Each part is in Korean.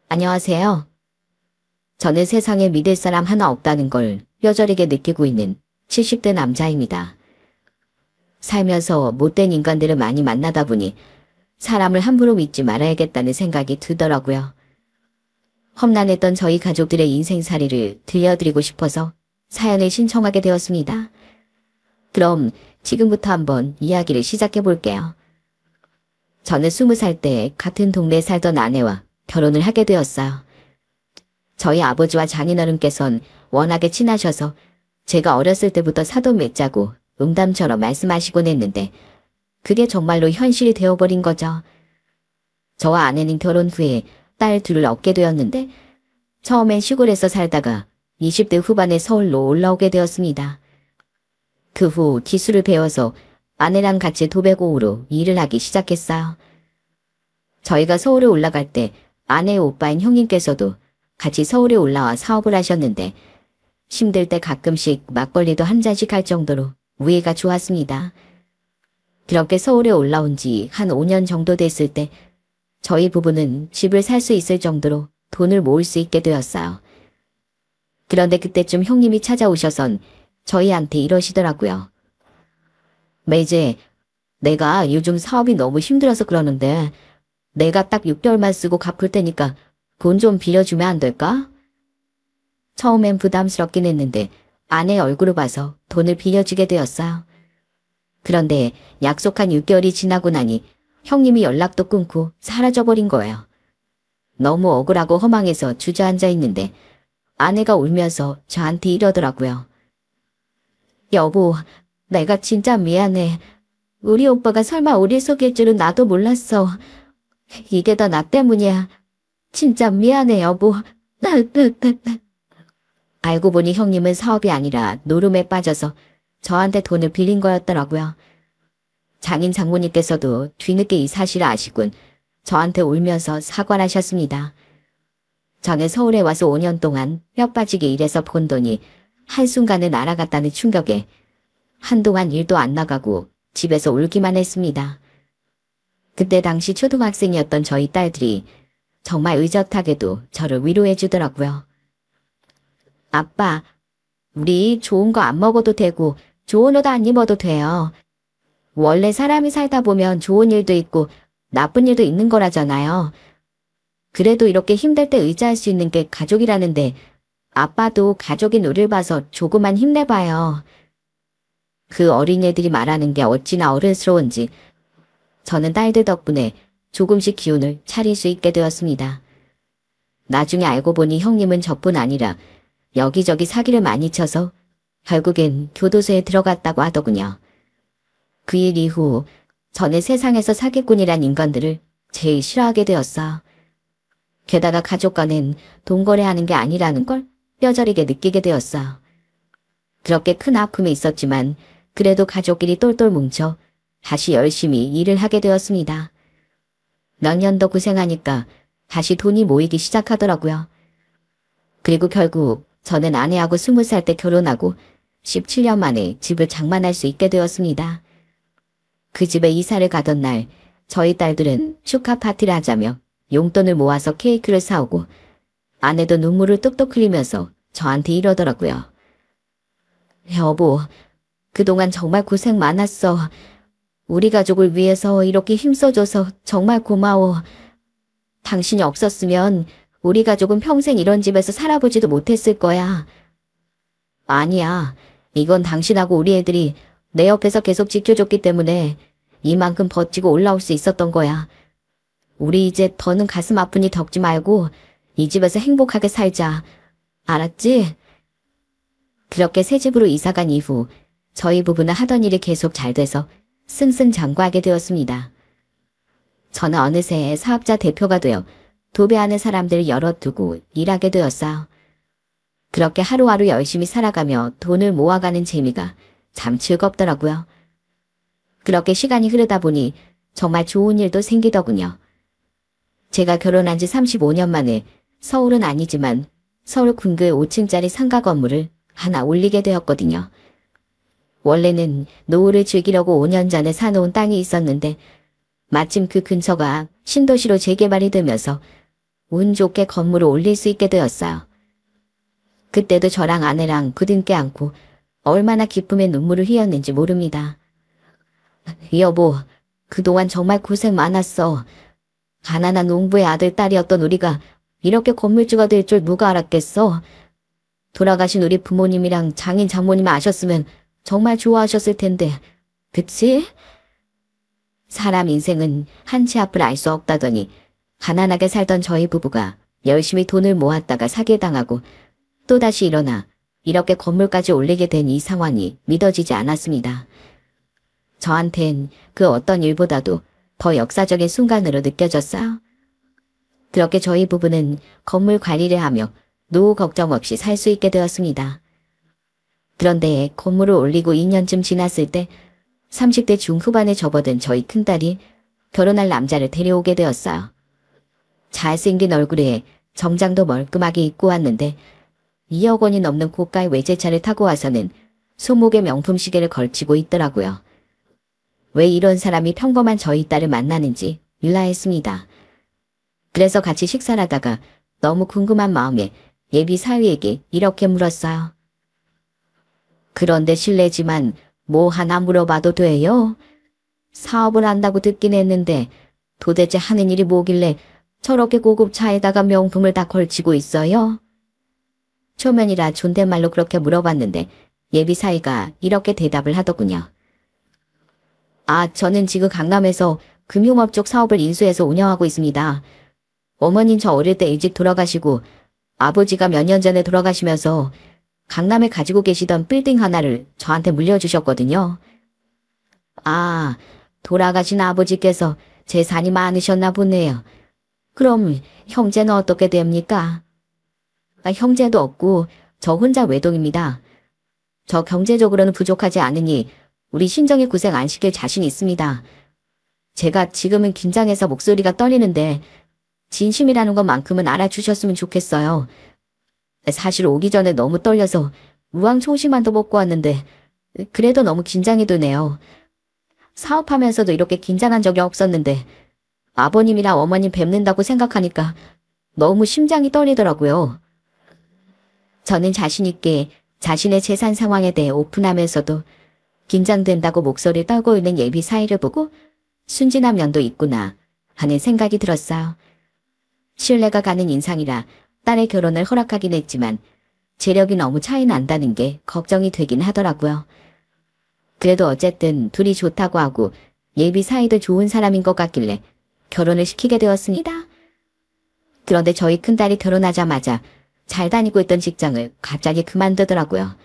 안녕하세요. 저는 세상에 믿을 사람 하나 없다는 걸 뼈저리게 느끼고 있는 70대 남자입니다. 살면서 못된 인간들을 많이 만나다 보니 사람을 함부로 믿지 말아야겠다는 생각이 들더라고요. 험난했던 저희 가족들의 인생살이를 들려드리고 싶어서 사연을 신청하게 되었습니다. 그럼 지금부터 한번 이야기를 시작해 볼게요. 저는 20살 때 같은 동네에 살던 아내와 결혼을 하게 되었어요. 저희 아버지와 장인어른께서는 워낙에 친하셔서 제가 어렸을 때부터 사돈 맺자고 농담처럼 말씀하시곤 했는데 그게 정말로 현실이 되어버린 거죠. 저와 아내는 결혼 후에 딸 둘을 얻게 되었는데 처음엔 시골에서 살다가 20대 후반에 서울로 올라오게 되었습니다. 그 후 기술을 배워서 아내랑 같이 도배공으로 일을 하기 시작했어요. 저희가 서울에 올라갈 때 아내의 오빠인 형님께서도 같이 서울에 올라와 사업을 하셨는데 힘들 때 가끔씩 막걸리도 한 잔씩 할 정도로 우애가 좋았습니다. 그렇게 서울에 올라온 지 한 5년 정도 됐을 때 저희 부부는 집을 살 수 있을 정도로 돈을 모을 수 있게 되었어요. 그런데 그때쯤 형님이 찾아오셔선 저희한테 이러시더라고요. 매제, 내가 요즘 사업이 너무 힘들어서 그러는데 내가 딱 6개월만 쓰고 갚을 테니까 돈 좀 빌려주면 안 될까? 처음엔 부담스럽긴 했는데 아내 얼굴을 봐서 돈을 빌려주게 되었어요. 그런데 약속한 6개월이 지나고 나니 형님이 연락도 끊고 사라져버린 거예요. 너무 억울하고 허망해서 주저앉아 있는데 아내가 울면서 저한테 이러더라고요. 여보, 내가 진짜 미안해. 우리 오빠가 설마 우리 속일 줄은 나도 몰랐어. 이게 다 나 때문이야. 진짜 미안해, 여보. 알고 보니 형님은 사업이 아니라 노름에 빠져서 저한테 돈을 빌린 거였더라고요. 장인 장모님께서도 뒤늦게 이 사실을 아시곤 저한테 울면서 사과를 하셨습니다. 저는 서울에 와서 5년 동안 뼈 빠지게 일해서 번 돈이 한순간에 날아갔다는 충격에 한동안 일도 안 나가고 집에서 울기만 했습니다. 그때 당시 초등학생이었던 저희 딸들이 정말 의젓하게도 저를 위로해 주더라고요. 아빠, 우리 좋은 거 안 먹어도 되고 좋은 옷 안 입어도 돼요. 원래 사람이 살다 보면 좋은 일도 있고 나쁜 일도 있는 거라잖아요. 그래도 이렇게 힘들 때 의지할 수 있는 게 가족이라는데 아빠도 가족인 우리를 봐서 조금만 힘내봐요. 그 어린애들이 말하는 게 어찌나 어른스러운지 저는 딸들 덕분에 조금씩 기운을 차릴 수 있게 되었습니다. 나중에 알고 보니 형님은 저뿐 아니라 여기저기 사기를 많이 쳐서 결국엔 교도소에 들어갔다고 하더군요. 그 일 이후 저는 세상에서 사기꾼이란 인간들을 제일 싫어하게 되었어. 게다가 가족과는 돈 거래하는 게 아니라는 걸 뼈저리게 느끼게 되었어. 그렇게 큰 아픔이 있었지만 그래도 가족끼리 똘똘 뭉쳐 다시 열심히 일을 하게 되었습니다. 몇 년 더 고생하니까 다시 돈이 모이기 시작하더라고요. 그리고 결국 저는 아내하고 20살 때 결혼하고 17년 만에 집을 장만할 수 있게 되었습니다. 그 집에 이사를 가던 날 저희 딸들은 축하 파티를 하자며 용돈을 모아서 케이크를 사오고 아내도 눈물을 뚝뚝 흘리면서 저한테 이러더라고요. 여보, 그동안 정말 고생 많았어. 우리 가족을 위해서 이렇게 힘써줘서 정말 고마워. 당신이 없었으면 우리 가족은 평생 이런 집에서 살아보지도 못했을 거야. 아니야. 이건 당신하고 우리 애들이 내 옆에서 계속 지켜줬기 때문에 이만큼 버티고 올라올 수 있었던 거야. 우리 이제 더는 가슴 아프니 겪지 말고 이 집에서 행복하게 살자. 알았지? 그렇게 새 집으로 이사간 이후 저희 부부는 하던 일이 계속 잘 돼서 승승장구하게 되었습니다. 저는 어느새 사업자 대표가 되어 도배하는 사람들을 열어두고 일하게 되었어요. 그렇게 하루하루 열심히 살아가며 돈을 모아가는 재미가 참 즐겁더라고요. 그렇게 시간이 흐르다 보니 정말 좋은 일도 생기더군요. 제가 결혼한 지 35년 만에 서울은 아니지만 서울 군구의 5층짜리 상가 건물을 하나 올리게 되었거든요. 원래는 노후를 즐기려고 5년 전에 사놓은 땅이 있었는데 마침 그 근처가 신도시로 재개발이 되면서 운 좋게 건물을 올릴 수 있게 되었어요. 그때도 저랑 아내랑 그등께 안고 얼마나 기쁨의 눈물을 흘렸는지 모릅니다. 여보, 그동안 정말 고생 많았어. 가난한 농부의 아들 딸이었던 우리가 이렇게 건물주가 될 줄 누가 알았겠어. 돌아가신 우리 부모님이랑 장인 장모님 아셨으면 정말 좋아하셨을 텐데. 그치? 사람 인생은 한치 앞을 알 수 없다더니 가난하게 살던 저희 부부가 열심히 돈을 모았다가 사기당하고 또다시 일어나 이렇게 건물까지 올리게 된 이 상황이 믿어지지 않았습니다. 저한텐 그 어떤 일보다도 더 역사적인 순간으로 느껴졌어요. 그렇게 저희 부부는 건물 관리를 하며 노후 걱정 없이 살 수 있게 되었습니다. 그런데 건물을 올리고 2년쯤 지났을 때 30대 중후반에 접어든 저희 큰딸이 결혼할 남자를 데려오게 되었어요. 잘생긴 얼굴에 정장도 멀끔하게 입고 왔는데 2억 원이 넘는 고가의 외제차를 타고 와서는 손목에 명품 시계를 걸치고 있더라고요. 왜 이런 사람이 평범한 저희 딸을 만나는지 의아했습니다. 그래서 같이 식사를 하다가 너무 궁금한 마음에 예비 사위에게 이렇게 물었어요. 그런데 실례지만 뭐 하나 물어봐도 돼요? 사업을 한다고 듣긴 했는데 도대체 하는 일이 뭐길래 저렇게 고급 차에다가 명품을 다 걸치고 있어요? 초면이라 존댓말로 그렇게 물어봤는데 예비 사위가 이렇게 대답을 하더군요. 아, 저는 지금 강남에서 금융업 쪽 사업을 인수해서 운영하고 있습니다. 어머님 저 어릴 때 일찍 돌아가시고 아버지가 몇 년 전에 돌아가시면서 강남에 가지고 계시던 빌딩 하나를 저한테 물려주셨거든요. 아, 돌아가신 아버지께서 재산이 많으셨나 보네요. 그럼 형제는 어떻게 됩니까? 형제도 없고 저 혼자 외동입니다. 저 경제적으로는 부족하지 않으니 우리 신정이 고생 안 시킬 자신이 있습니다. 제가 지금은 긴장해서 목소리가 떨리는데 진심이라는 것만큼은 알아주셨으면 좋겠어요. 사실 오기 전에 너무 떨려서 우왕청심환도 먹고 왔는데 그래도 너무 긴장이 되네요. 사업하면서도 이렇게 긴장한 적이 없었는데 아버님이랑 어머님 뵙는다고 생각하니까 너무 심장이 떨리더라고요. 저는 자신 있게 자신의 재산 상황에 대해 오픈하면서도 긴장된다고 목소리를 떨고 있는 예비 사위를 보고 순진한 면도 있구나 하는 생각이 들었어요. 신뢰가 가는 인상이라 딸의 결혼을 허락하긴 했지만 재력이 너무 차이 난다는 게 걱정이 되긴 하더라고요. 그래도 어쨌든 둘이 좋다고 하고 예비 사이도 좋은 사람인 것 같길래 결혼을 시키게 되었습니다. 그런데 저희 큰딸이 결혼하자마자 잘 다니고 있던 직장을 갑자기 그만두더라고요.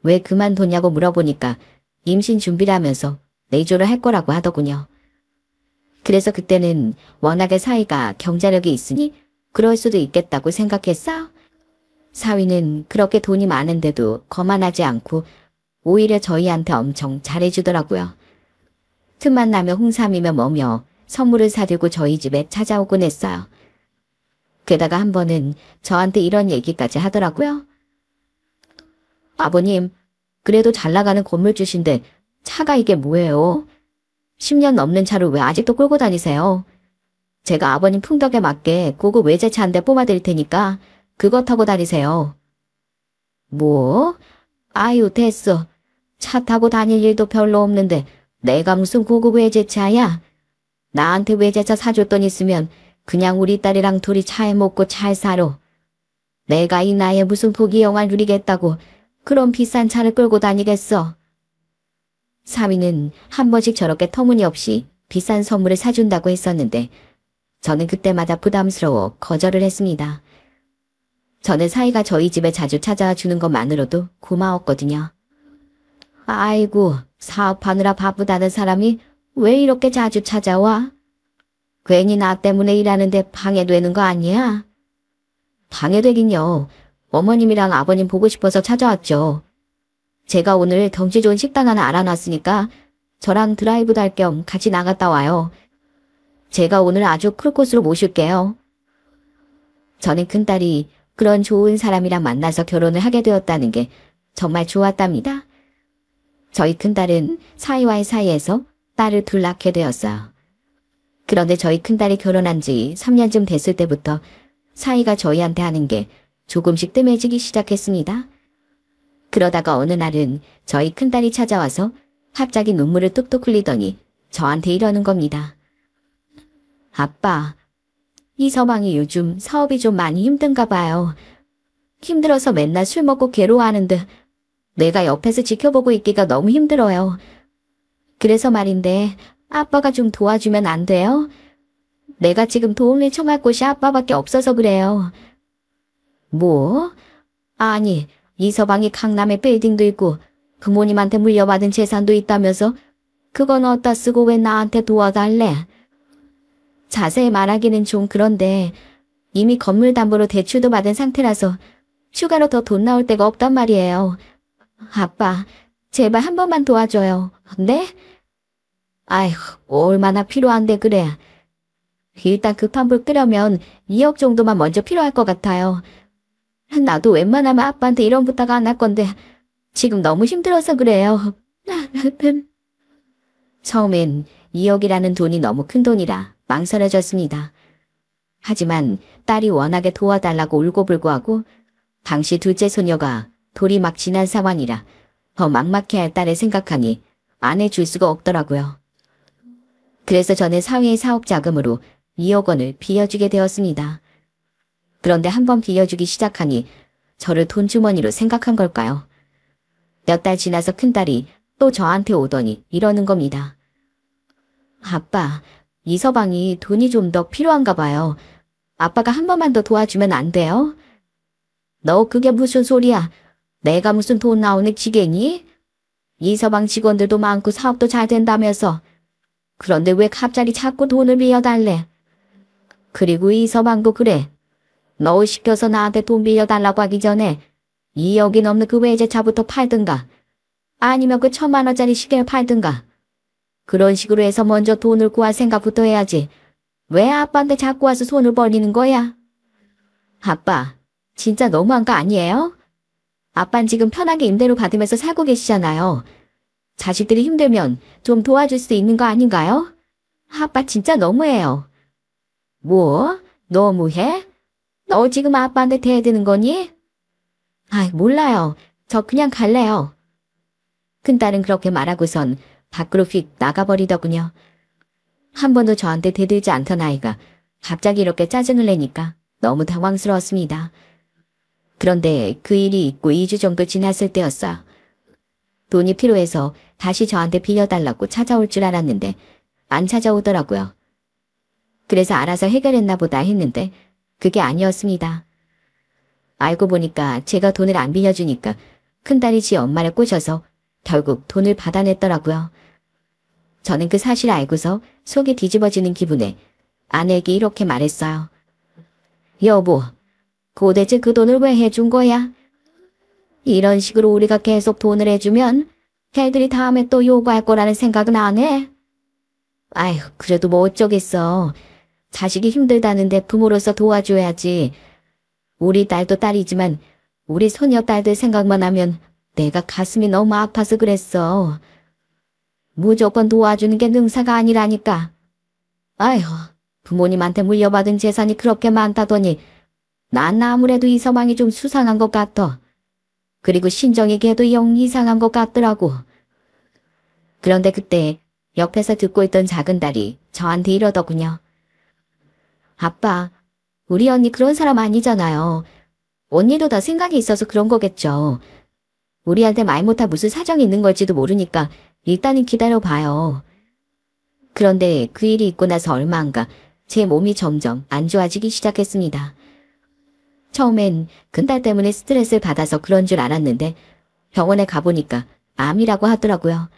왜 그만뒀냐고 물어보니까 임신 준비를 하면서 내조를 할 거라고 하더군요. 그래서 그때는 워낙에 사위가 경제력이 있으니 그럴 수도 있겠다고 생각했어요. 사위는 그렇게 돈이 많은데도 거만하지 않고 오히려 저희한테 엄청 잘해주더라고요. 틈만 나면 홍삼이며 뭐며 선물을 사들고 저희 집에 찾아오곤 했어요. 게다가 한 번은 저한테 이런 얘기까지 하더라고요. 아버님, 그래도 잘 나가는 건물주신데 차가 이게 뭐예요? 10년 넘는 차를 왜 아직도 끌고 다니세요? 제가 아버님 풍덕에 맞게 고급 외제차 한 대 뽑아드릴 테니까 그거 타고 다니세요. 뭐? 아유, 됐어. 차 타고 다닐 일도 별로 없는데 내가 무슨 고급 외제차야? 나한테 외제차 사줄 돈 있으면 그냥 우리 딸이랑 둘이 차에 먹고 잘 살아. 내가 이 나이에 무슨 포기 영화를 누리겠다고 그런 비싼 차를 끌고 다니겠어. 사위는 한 번씩 저렇게 터무니없이 비싼 선물을 사준다고 했었는데 저는 그때마다 부담스러워 거절을 했습니다. 저는 사위가 저희 집에 자주 찾아와 주는 것만으로도 고마웠거든요. 아이고, 사업하느라 바쁘다는 사람이 왜 이렇게 자주 찾아와? 괜히 나 때문에 일하는데 방해되는 거 아니야? 방해되긴요. 어머님이랑 아버님 보고 싶어서 찾아왔죠. 제가 오늘 경치 좋은 식당 하나 알아놨으니까 저랑 드라이브도 할 겸 같이 나갔다 와요. 제가 오늘 아주 클 곳으로 모실게요. 저는 큰딸이 그런 좋은 사람이랑 만나서 결혼을 하게 되었다는 게 정말 좋았답니다. 저희 큰딸은 사위와의 사이에서 딸을 둘 낳게 되었어요. 그런데 저희 큰딸이 결혼한 지 3년쯤 됐을 때부터 사이가 저희한테 하는 게 조금씩 뜸해지기 시작했습니다. 그러다가 어느 날은 저희 큰딸이 찾아와서 갑자기 눈물을 뚝뚝 흘리더니 저한테 이러는 겁니다. 아빠, 이서방이 요즘 사업이 좀 많이 힘든가 봐요. 힘들어서 맨날 술 먹고 괴로워하는데 내가 옆에서 지켜보고 있기가 너무 힘들어요. 그래서 말인데 아빠가 좀 도와주면 안 돼요? 내가 지금 도움을 청할 곳이 아빠밖에 없어서 그래요. 뭐? 아니, 이서방이 강남에 빌딩도 있고 부모님한테 물려받은 재산도 있다면서 그건 어디다 쓰고 왜 나한테 도와달래? 자세히 말하기는 좀 그런데 이미 건물 담보로 대출도 받은 상태라서 추가로 더 돈 나올 데가 없단 말이에요. 아빠, 제발 한 번만 도와줘요. 네? 아휴, 얼마나 필요한데 그래. 일단 급한 불 끄려면 2억 정도만 먼저 필요할 것 같아요. 나도 웬만하면 아빠한테 이런 부탁 안 할 건데 지금 너무 힘들어서 그래요. 처음엔 2억이라는 돈이 너무 큰 돈이라 망설여졌습니다. 하지만 딸이 워낙에 도와달라고 울고불고하고 당시 둘째 소녀가 돌이 막 지난 상황이라 더 막막해할 딸을 생각하니 안 해줄 수가 없더라고요. 그래서 저는 사회의 사업 자금으로 2억 원을 빌려주게 되었습니다. 그런데 한번 빌려주기 시작하니 저를 돈주머니로 생각한 걸까요? 몇 달 지나서 큰딸이 또 저한테 오더니 이러는 겁니다. 아빠, 이서방이 돈이 좀 더 필요한가 봐요. 아빠가 한 번만 더 도와주면 안 돼요? 너 그게 무슨 소리야? 내가 무슨 돈 나오는 지게니? 이서방 직원들도 많고 사업도 잘 된다면서. 그런데 왜 갑자기 자꾸 돈을 빌려달래? 그리고 이서방도 그래. 너 시켜서 나한테 돈 빌려달라고 하기 전에 2억이 넘는 그 외제차부터 팔든가 아니면 그 1,000만 원짜리 시계를 팔든가 그런 식으로 해서 먼저 돈을 구할 생각부터 해야지. 왜 아빠한테 자꾸 와서 손을 벌리는 거야? 아빠, 진짜 너무한 거 아니에요? 아빤 지금 편하게 임대료 받으면서 살고 계시잖아요. 자식들이 힘들면 좀 도와줄 수 있는 거 아닌가요? 아빠 진짜 너무해요. 뭐? 너무해? 너 지금 아빠한테 대드는 거니? 아이, 몰라요. 저 그냥 갈래요. 큰딸은 그렇게 말하고선 밖으로 휙 나가버리더군요. 한 번도 저한테 대들지 않던 아이가 갑자기 이렇게 짜증을 내니까 너무 당황스러웠습니다. 그런데 그 일이 있고 2주 정도 지났을 때였어요. 돈이 필요해서 다시 저한테 빌려달라고 찾아올 줄 알았는데 안 찾아오더라고요. 그래서 알아서 해결했나 보다 했는데 그게 아니었습니다. 알고 보니까 제가 돈을 안 빌려주니까 큰딸이 지 엄마를 꼬셔서 결국 돈을 받아냈더라고요. 저는 그 사실을 알고서 속이 뒤집어지는 기분에 아내에게 이렇게 말했어요. 여보, 도대체 그 돈을 왜 해준 거야? 이런 식으로 우리가 계속 돈을 해주면 걔들이 다음에 또 요구할 거라는 생각은 안 해? 아휴, 그래도 뭐 어쩌겠어. 자식이 힘들다는데 부모로서 도와줘야지. 우리 딸도 딸이지만 우리 소녀딸들 생각만 하면 내가 가슴이 너무 아파서 그랬어. 무조건 도와주는 게 능사가 아니라니까. 아휴, 부모님한테 물려받은 재산이 그렇게 많다더니 난 아무래도 이서방이 좀 수상한 것 같아. 그리고 신정이 걔도 영 이상한 것 같더라고. 그런데 그때 옆에서 듣고 있던 작은 딸이 저한테 이러더군요. 아빠, 우리 언니 그런 사람 아니잖아요. 언니도 다 생각이 있어서 그런 거겠죠. 우리한테 말 못할 무슨 사정이 있는 걸지도 모르니까 일단은 기다려봐요. 그런데 그 일이 있고 나서 얼마 안가 제 몸이 점점 안 좋아지기 시작했습니다. 처음엔 큰딸 때문에 스트레스를 받아서 그런 줄 알았는데 병원에 가보니까 암이라고 하더라고요.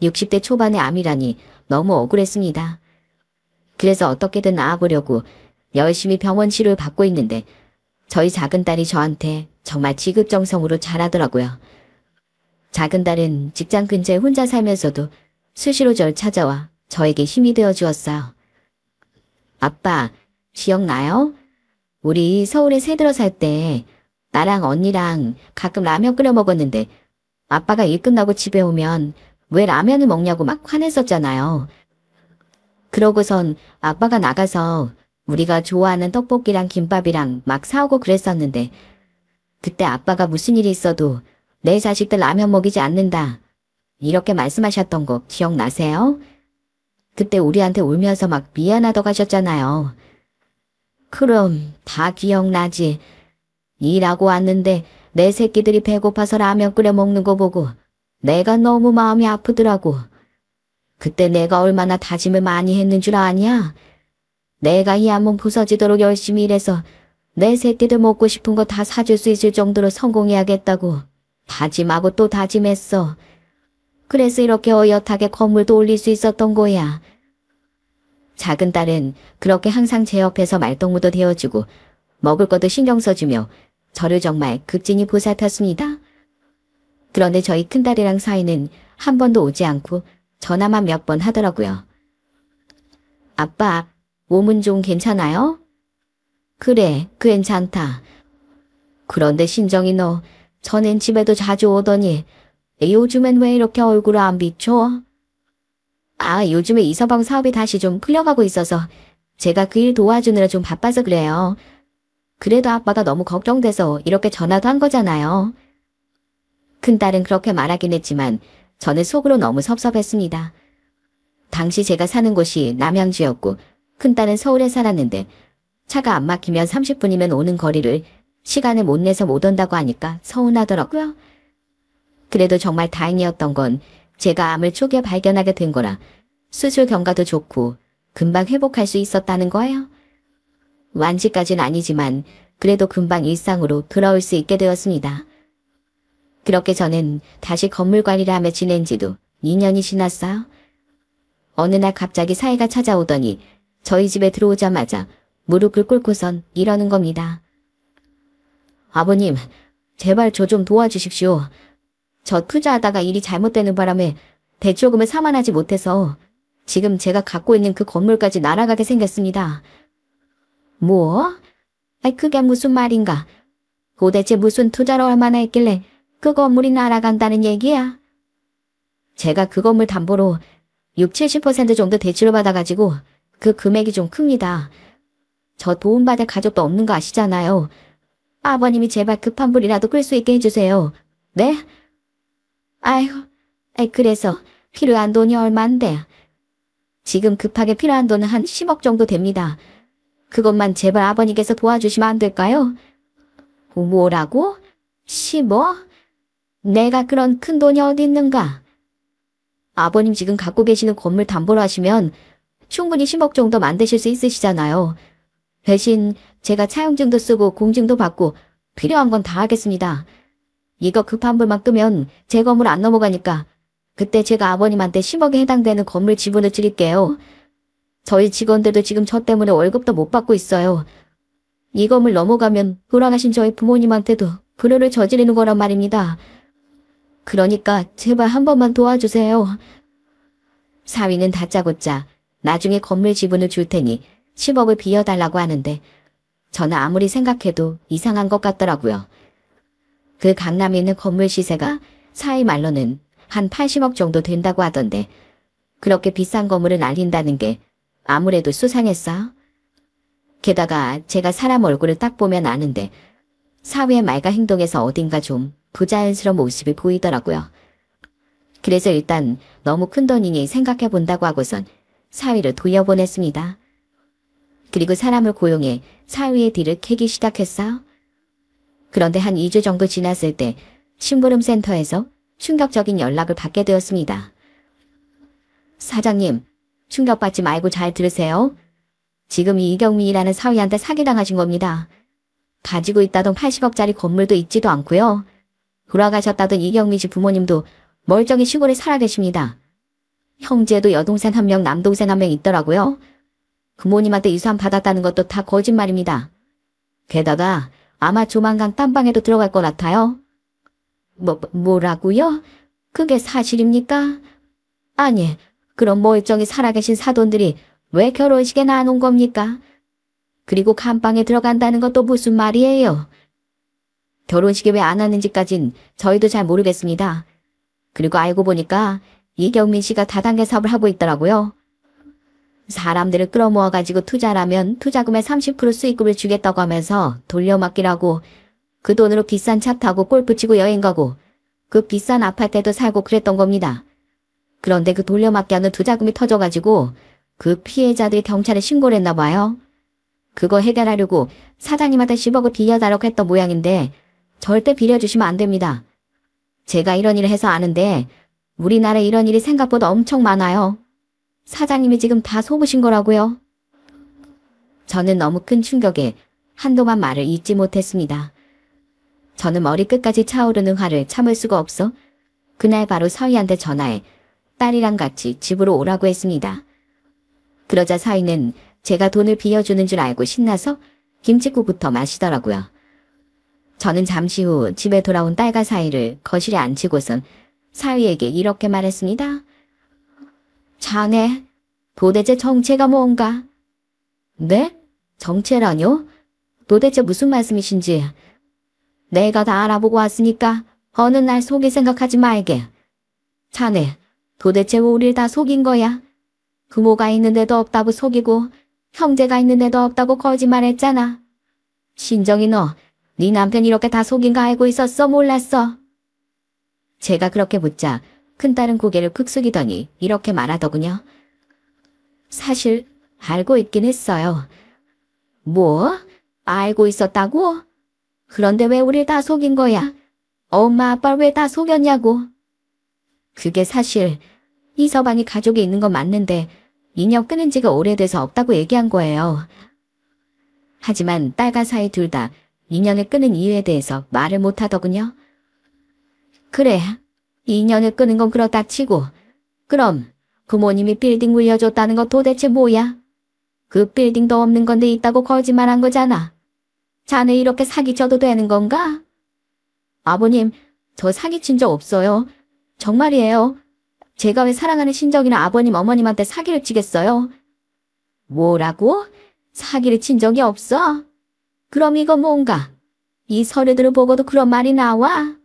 60대 초반의 암이라니 너무 억울했습니다. 그래서 어떻게든 나아보려고 열심히 병원 치료를 받고 있는데 저희 작은 딸이 저한테 정말 지극정성으로 잘하더라고요. 작은 딸은 직장 근처에 혼자 살면서도 수시로 절 찾아와 저에게 힘이 되어 주었어요. 아빠, 기억나요? 우리 서울에 새 들어 살 때 나랑 언니랑 가끔 라면 끓여 먹었는데 아빠가 일 끝나고 집에 오면 왜 라면을 먹냐고 막 화냈었잖아요. 그러고선 아빠가 나가서 우리가 좋아하는 떡볶이랑 김밥이랑 막 사오고 그랬었는데 그때 아빠가 무슨 일이 있어도 내 자식들 라면 먹이지 않는다. 이렇게 말씀하셨던 거 기억나세요? 그때 우리한테 울면서 막 미안하다고 하셨잖아요. 그럼 다 기억나지. 일하고 왔는데 내 새끼들이 배고파서 라면 끓여 먹는 거 보고 내가 너무 마음이 아프더라고. 그때 내가 얼마나 다짐을 많이 했는 줄 아냐? 내가 이 한 몸 부서지도록 열심히 일해서 내 새끼들 먹고 싶은 거 다 사줄 수 있을 정도로 성공해야겠다고 다짐하고 또 다짐했어. 그래서 이렇게 어엿하게 건물도 올릴 수 있었던 거야. 작은 딸은 그렇게 항상 제 옆에서 말동무도 되어주고 먹을 것도 신경 써주며 저를 정말 극진히 보살폈습니다. 그런데 저희 큰딸이랑 사이는 한 번도 오지 않고 전화만 몇 번 하더라고요. 아빠, 몸은 좀 괜찮아요? 그래, 괜찮다. 그런데 신정이 너, 전엔 집에도 자주 오더니 요즘엔 왜 이렇게 얼굴을 안 비춰? 아, 요즘에 이서방 사업이 다시 좀 풀려가고 있어서 제가 그 일 도와주느라 좀 바빠서 그래요. 그래도 아빠가 너무 걱정돼서 이렇게 전화도 한 거잖아요. 큰딸은 그렇게 말하긴 했지만 저는 속으로 너무 섭섭했습니다. 당시 제가 사는 곳이 남양주였고 큰딸은 서울에 살았는데 차가 안 막히면 30분이면 오는 거리를 시간을 못 내서 못 온다고 하니까 서운하더라고요. 그래도 정말 다행이었던 건 제가 암을 초기에 발견하게 된 거라 수술 경과도 좋고 금방 회복할 수 있었다는 거예요. 완치까진 아니지만 그래도 금방 일상으로 돌아올 수 있게 되었습니다. 그렇게 저는 다시 건물 관리를 하며 지낸 지도 2년이 지났어요. 어느 날 갑자기 사이가 찾아오더니 저희 집에 들어오자마자 무릎을 꿇고선 이러는 겁니다. 아버님, 제발 저 좀 도와주십시오. 저 투자하다가 일이 잘못되는 바람에 대출금을 상환하지 못해서 지금 제가 갖고 있는 그 건물까지 날아가게 생겼습니다. 뭐? 아이 그게 무슨 말인가? 도대체 무슨 투자를 얼마나 했길래 그 건물이 날아간다는 얘기야? 제가 그 건물 담보로 60~70% 정도 대출을 받아가지고 그 금액이 좀 큽니다. 저 도움받을 가족도 없는 거 아시잖아요. 아버님이 제발 급한 불이라도 끌 수 있게 해주세요. 네? 아휴, 그래서 필요한 돈이 얼만데? 지금 급하게 필요한 돈은 한 10억 정도 됩니다. 그것만 제발 아버님께서 도와주시면 안 될까요? 뭐라고? 10억? 내가 그런 큰 돈이 어디 있는가? 아버님 지금 갖고 계시는 건물 담보로 하시면 충분히 10억 정도 만드실 수 있으시잖아요. 대신 제가 차용증도 쓰고 공증도 받고 필요한 건 다 하겠습니다. 이거 급한 불만 끄면 제 건물 안 넘어가니까 그때 제가 아버님한테 10억에 해당되는 건물 지분을 드릴게요. 저희 직원들도 지금 저 때문에 월급도 못 받고 있어요. 이 건물 넘어가면 돌아가신 저희 부모님한테도 불효를 저지르는 거란 말입니다. 그러니까 제발 한 번만 도와주세요. 사위는 다짜고짜 나중에 건물 지분을 줄 테니 10억을 비워달라고 하는데 저는 아무리 생각해도 이상한 것 같더라고요. 그 강남에 있는 건물 시세가 사위 말로는 한 80억 정도 된다고 하던데 그렇게 비싼 건물을 날린다는 게 아무래도 수상했어요. 게다가 제가 사람 얼굴을 딱 보면 아는데 사위의 말과 행동에서 어딘가 좀 부자연스러운 모습이 보이더라고요. 그래서 일단 너무 큰 돈이니 생각해 본다고 하고선 사위를 돌려보냈습니다. 그리고 사람을 고용해 사위의 뒤를 캐기 시작했어요. 그런데 한 2주 정도 지났을 때 심부름 센터에서 충격적인 연락을 받게 되었습니다. 사장님, 충격받지 말고 잘 들으세요. 지금 이경민이라는 사위한테 사기당하신 겁니다. 가지고 있다던 80억짜리 건물도 있지도 않고요. 돌아가셨다던 이경민 씨 부모님도 멀쩡히 시골에 살아 계십니다. 형제도 여동생 1명, 남동생 1명 있더라고요. 부모님한테 유산 받았다는 것도 다 거짓말입니다. 게다가 아마 조만간 딴방에도 들어갈 것 같아요. 뭐라고요? 그게 사실입니까? 아니, 그럼 멀쩡히 살아계신 사돈들이 왜 결혼식에나 안 온 겁니까? 그리고 감방에 들어간다는 것도 무슨 말이에요? 결혼식에 왜 안 왔는지까진 저희도 잘 모르겠습니다. 그리고 알고 보니까 이경민 씨가 다단계 사업을 하고 있더라고요. 사람들을 끌어모아가지고 투자라면 투자금의 30% 수익금을 주겠다고 하면서 돌려막기라고 그 돈으로 비싼 차 타고 골프 치고 여행 가고 그 비싼 아파트에도 살고 그랬던 겁니다. 그런데 그 돌려막기 하는 투자금이 터져가지고 그 피해자들이 경찰에 신고를 했나 봐요. 그거 해결하려고 사장님한테 10억을 빌려달라고 했던 모양인데 절대 빌려주시면 안 됩니다. 제가 이런 일을 해서 아는데 우리나라에 이런 일이 생각보다 엄청 많아요. 사장님이 지금 다 속으신 거라고요. 저는 너무 큰 충격에 한동안 말을 잇지 못했습니다. 저는 머리끝까지 차오르는 화를 참을 수가 없어 그날 바로 서희한테 전화해 딸이랑 같이 집으로 오라고 했습니다. 그러자 서희는 제가 돈을 빌려주는 줄 알고 신나서 김치국부터 마시더라고요. 저는 잠시 후 집에 돌아온 딸과 사위를 거실에 앉히고선 사위에게 이렇게 말했습니다. 자네, 도대체 정체가 뭔가? 네? 정체라뇨? 도대체 무슨 말씀이신지. 내가 다 알아보고 왔으니까 어느 날 속일 생각하지 말게. 자네, 도대체 왜 우릴 다 속인 거야? 부모가 있는데도 없다고 속이고 형제가 있는데도 없다고 거짓말했잖아. 신정이 너, 네 남편 이렇게 다 속인 거 알고 있었어? 몰랐어? 제가 그렇게 묻자 큰딸은 고개를 쿡 숙이더니 이렇게 말하더군요. 사실 알고 있긴 했어요. 뭐? 알고 있었다고? 그런데 왜 우릴 다 속인 거야? 엄마 아빠를 왜 다 속였냐고? 그게 사실 이서방이 가족에 있는 건 맞는데 인연 끊은 지가 오래돼서 없다고 얘기한 거예요. 하지만 딸과 사이 둘 다 인연을 끊은 이유에 대해서 말을 못하더군요. 그래, 인연을 끊은 건 그렇다 치고 그럼 부모님이 빌딩 물려줬다는 건 도대체 뭐야? 그 빌딩도 없는 건데 있다고 거짓말한 거잖아. 자네 이렇게 사기쳐도 되는 건가? 아버님, 저 사기친 적 없어요. 정말이에요. 제가 왜 사랑하는 신정이나 아버님, 어머님한테 사기를 치겠어요? 뭐라고? 사기를 친 적이 없어? 그럼 이거 뭔가? 이 서류들을 보고도 그런 말이 나와?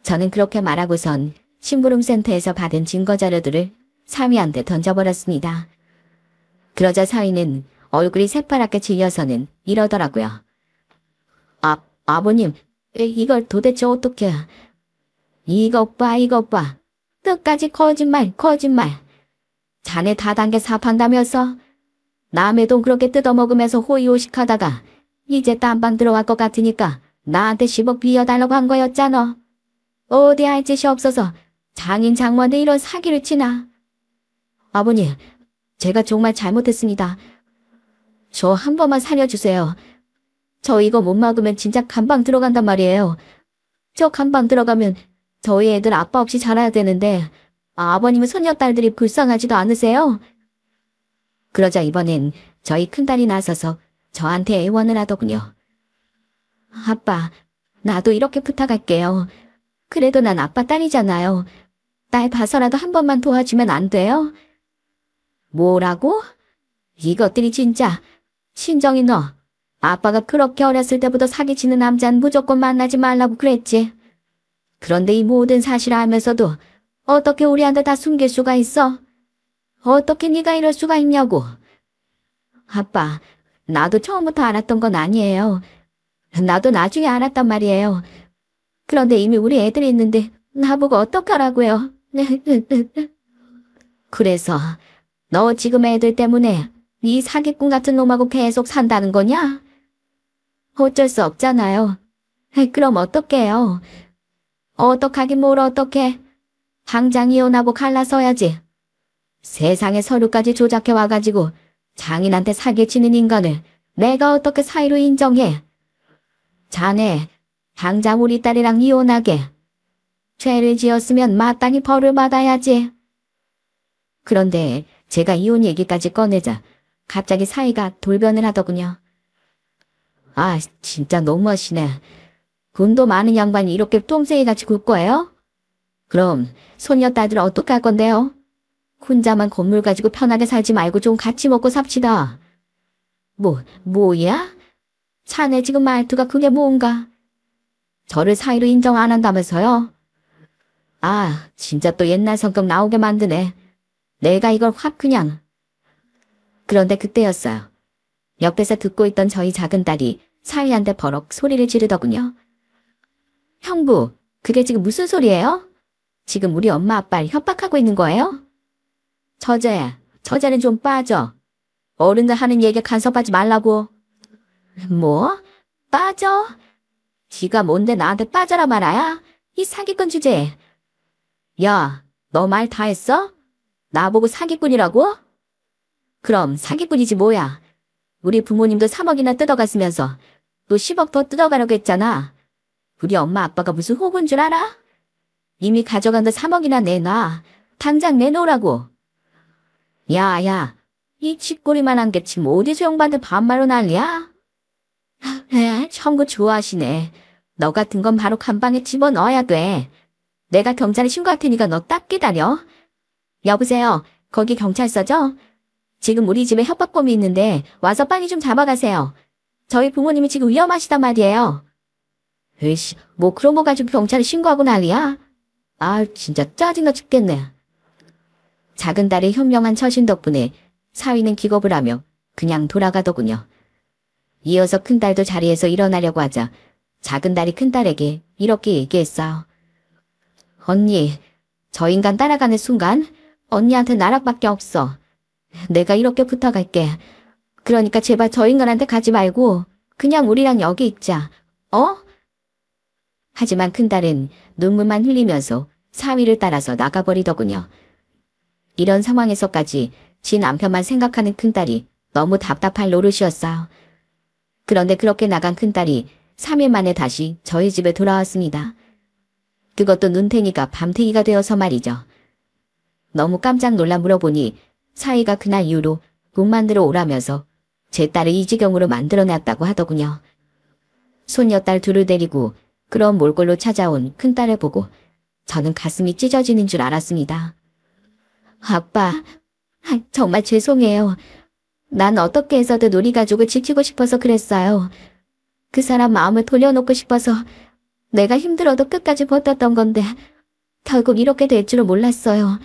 저는 그렇게 말하고선 심부름센터에서 받은 증거자료들을 사위한테 던져버렸습니다. 그러자 사위는 얼굴이 새파랗게 질려서는 이러더라고요. 아버님, 이걸 도대체 어떻게... 이것 봐. 끝까지 거짓말. 자네 다단계 사판다면서 남의 돈 그렇게 뜯어먹으면서 호의호식하다가 이제 딴방 들어갈 것 같으니까 나한테 10억 빌려달라고 한 거였잖아. 어디 할 짓이 없어서 장인 장모한테 이런 사기를 치나. 아버님, 제가 정말 잘못했습니다. 저 한 번만 살려주세요. 저 이거 못 막으면 진짜 간방 들어간단 말이에요. 저 간방 들어가면 저희 애들 아빠 없이 자라야 되는데 아버님은 손녀딸들이 불쌍하지도 않으세요? 그러자 이번엔 저희 큰딸이 나서서 저한테 애원을 하더군요. 아빠, 나도 이렇게 부탁할게요. 그래도 난 아빠 딸이잖아요. 딸 봐서라도 한 번만 도와주면 안 돼요? 뭐라고? 이것들이 진짜. 신정이 너, 아빠가 그렇게 어렸을 때부터 사기치는 남자는 무조건 만나지 말라고 그랬지. 그런데 이 모든 사실을 알면서도 어떻게 우리한테 다 숨길 수가 있어? 어떻게 네가 이럴 수가 있냐고. 아빠, 나도 처음부터 알았던 건 아니에요. 나도 나중에 알았단 말이에요. 그런데 이미 우리 애들이 있는데 나보고 어떡하라고요. 그래서 너 지금 애들 때문에 네 사기꾼 같은 놈하고 계속 산다는 거냐? 어쩔 수 없잖아요. 그럼 어떡해요? 어떡하긴 뭘 어떡해. 당장 이혼하고 갈라서야지. 세상에 서류까지 조작해 와가지고 장인한테 사기치는 인간을 내가 어떻게 사이로 인정해. 자네, 당장 우리 딸이랑 이혼하게. 죄를 지었으면 마땅히 벌을 받아야지. 그런데 제가 이혼 얘기까지 꺼내자 갑자기 사위가 돌변을 하더군요. 아, 진짜 너무하시네. 돈도 많은 양반이 이렇게 똥쟁이같이 굴 거예요? 그럼 손녀딸들 어떡할 건데요? 혼자만 건물 가지고 편하게 살지 말고 좀 같이 먹고 삽시다. 뭐야? 자네 지금 말투가 그게 뭔가? 저를 사위로 인정 안 한다면서요? 아, 진짜 또 옛날 성격 나오게 만드네. 내가 이걸 확 그냥... 그런데 그때였어요. 옆에서 듣고 있던 저희 작은 딸이 사위한테 버럭 소리를 지르더군요. 형부, 그게 지금 무슨 소리예요? 지금 우리 엄마 아빠를 협박하고 있는 거예요? 저자는 좀 빠져. 어른들 하는 얘기에 간섭하지 말라고. 뭐? 빠져? 지가 뭔데 나한테 빠져라 말아야? 이 사기꾼 주제에. 야, 너 말 다 했어? 나보고 사기꾼이라고? 그럼 사기꾼이지 뭐야. 우리 부모님도 3억이나 뜯어갔으면서 또 10억 더 뜯어가려고 했잖아. 우리 엄마 아빠가 무슨 호구인 줄 알아? 이미 가져간 데 3억이나 내놔. 당장 내놓으라고. 야, 이 쥐꼬리만한 게 지금 어디서 형반들 반말로 난리야? 형부 좋아하시네. 너 같은 건 바로 간방에 집어넣어야 돼. 내가 경찰에 신고할 테니까 너 딱 기다려. 여보세요, 거기 경찰서죠? 지금 우리 집에 협박범이 있는데 와서 빨리 좀 잡아가세요. 저희 부모님이 지금 위험하시단 말이에요. 으이씨, 뭐 그런 거 가지고 경찰에 신고하고 난리야? 아, 진짜 짜증나 죽겠네. 작은 딸의 현명한 처신 덕분에 사위는 기겁을 하며 그냥 돌아가더군요. 이어서 큰딸도 자리에서 일어나려고 하자 작은 딸이 큰딸에게 이렇게 얘기했어요. 언니, 저 인간 따라가는 순간 언니한테 나락밖에 없어. 내가 이렇게 부탁할게. 그러니까 제발 저 인간한테 가지 말고 그냥 우리랑 여기 있자. 어? 하지만 큰딸은 눈물만 흘리면서 사위를 따라서 나가버리더군요. 이런 상황에서까지 지 남편만 생각하는 큰딸이 너무 답답할 노릇이었어요. 그런데 그렇게 나간 큰딸이 3일 만에 다시 저희 집에 돌아왔습니다. 그것도 눈탱이가 밤탱이가 되어서 말이죠. 너무 깜짝 놀라 물어보니 사위가 그날 이후로 국 만들어 오라면서 제 딸을 이 지경으로 만들어놨다고 하더군요. 손녀딸 둘을 데리고 그런 몰골로 찾아온 큰딸을 보고 저는 가슴이 찢어지는 줄 알았습니다. 아빠, 정말 죄송해요. 난 어떻게 해서든 우리 가족을 지키고 싶어서 그랬어요. 그 사람 마음을 돌려놓고 싶어서 내가 힘들어도 끝까지 버텼던 건데 결국 이렇게 될 줄은 몰랐어요.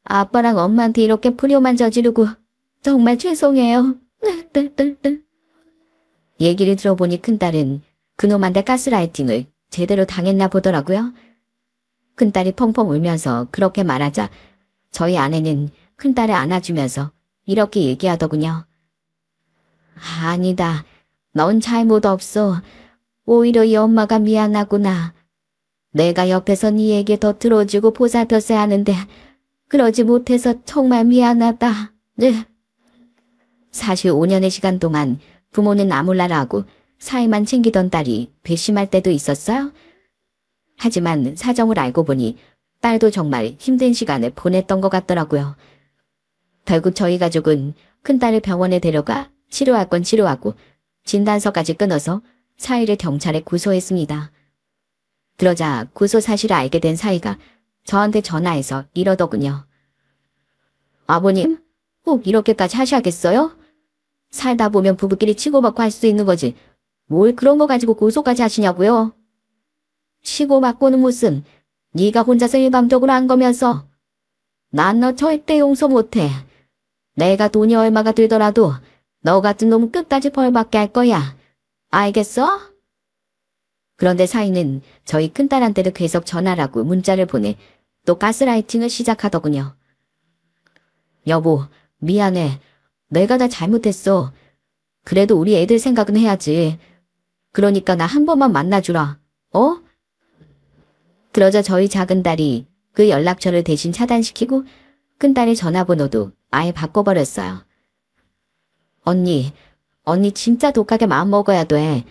아빠랑 엄마한테 이렇게 불효만 저지르고 정말 죄송해요. 얘기를 들어보니 큰딸은 그놈한테 가스라이팅을 제대로 당했나 보더라고요. 큰딸이 펑펑 울면서 그렇게 말하자 저희 아내는 큰딸을 안아주면서 이렇게 얘기하더군요. 아니다. 넌 잘못 없어. 오히려 이 엄마가 미안하구나. 내가 옆에서 네에게 더 들어주고 보살폈어야 하는데 그러지 못해서 정말 미안하다. 네. 사실 5년의 시간 동안 부모는 나몰라라 하고 사이만 챙기던 딸이 배심할 때도 있었어요. 하지만 사정을 알고 보니 딸도 정말 힘든 시간을 보냈던 것 같더라고요. 결국 저희 가족은 큰딸을 병원에 데려가 치료할 건 치료하고 진단서까지 끊어서 사위를 경찰에 구소했습니다. 그러자 구소 사실을 알게 된 사위가 저한테 전화해서 이러더군요. 아버님, 꼭 이렇게까지 하셔야겠어요? 살다 보면 부부끼리 치고받고 할 수 있는 거지. 뭘 그런 거 가지고 고소까지 하시냐고요? 치고받고는 무슨, 네가 혼자서 일방적으로 한 거면서. 난 너 절대 용서 못해. 내가 돈이 얼마가 들더라도 너 같은 놈은 끝까지 벌받게 할 거야. 알겠어? 그런데 사위는 저희 큰딸한테도 계속 전화라고 문자를 보내 또 가스라이팅을 시작하더군요. 여보, 미안해. 내가 다 잘못했어. 그래도 우리 애들 생각은 해야지. 그러니까 나 한 번만 만나주라. 어? 그러자 저희 작은 딸이 그 연락처를 대신 차단시키고 큰딸의 전화번호도 아예 바꿔버렸어요. 언니 진짜 독하게 마음먹어야 돼.